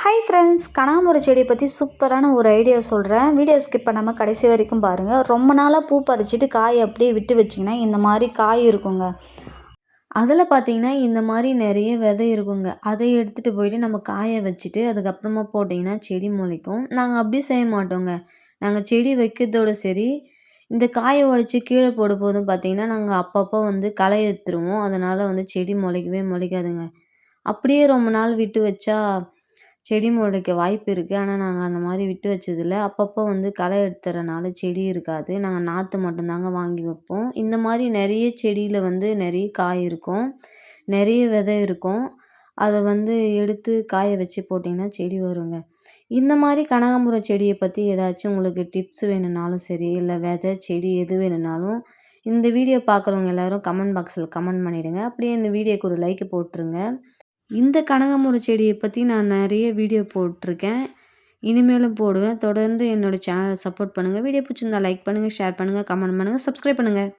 Hi friends, கனகாம்பரம் செடியை பற்றி சூப்பரான ஒரு ஐடியா சொல்கிறேன். வீடியோ ஸ்கிப் பண்ணாமல் கடைசி வரைக்கும் பாருங்கள். ரொம்ப நாளாக பூ பறிச்சிட்டு காய் அப்படியே விட்டு வச்சிங்கன்னா இந்த மாதிரி காய் இருக்குங்க. அதில் பார்த்தீங்கன்னா இந்த மாதிரி நிறைய விதை இருக்குங்க. அதை எடுத்துகிட்டு போயிட்டு நம்ம காய வச்சுட்டு அதுக்கப்புறமா போட்டிங்கன்னா செடி முளைக்கும். நாங்கள் அப்படி செய்ய மாட்டோங்க. நாங்கள் செடி வைக்கிறதோட சரி, இந்த காயை உடச்சி கீழே போடும்போதும் பார்த்தீங்கன்னா நாங்கள் அப்பப்போ களை எடுத்துருவோம். அதனால் செடி முளைக்கவே முளைக்காதுங்க. அப்படியே ரொம்ப நாள் விட்டு வச்சா செடி முளைக்க வாய்ப்பு இருக்குது. ஆனால் நாங்கள் அந்த மாதிரி விட்டு வச்சதில்ல. அப்பப்போ களை எடுத்துறனால செடி இருக்காது. நாங்கள் நாற்று மட்டும்தாங்க வாங்கி வைப்போம். இந்த மாதிரி நிறைய செடியில் நிறைய காய் இருக்கும், நிறைய விதை இருக்கும். அதை எடுத்து காய வச்சு போட்டிங்கன்னா செடி வருங்க. இந்த மாதிரி கனகாம்பரம் செடியை பற்றி ஏதாச்சும் உங்களுக்கு டிப்ஸ் வேணும்னாலும் சரி, இல்லை விதை செடி எது வேணும்னாலும் இந்த வீடியோ பார்க்குறவங்க எல்லோரும் கமெண்ட் பாக்ஸில் கமெண்ட் பண்ணிவிடுங்க. அப்படியே இந்த வீடியோக்கு ஒரு லைக் போட்டுருங்க. இந்த கனகாம்பரம் செடியை பற்றி நான் நிறைய வீடியோ போட்டிருக்கேன், இனிமேலும் போடுவேன். தொடர்ந்து என்னோடய சேனலை சப்போர்ட் பண்ணுங்கள். வீடியோ பிடிச்சிருந்தா லைக் பண்ணுங்கள், ஷேர் பண்ணுங்கள், கமெண்ட் பண்ணுங்கள், சப்ஸ்கிரைப் பண்ணுங்கள்.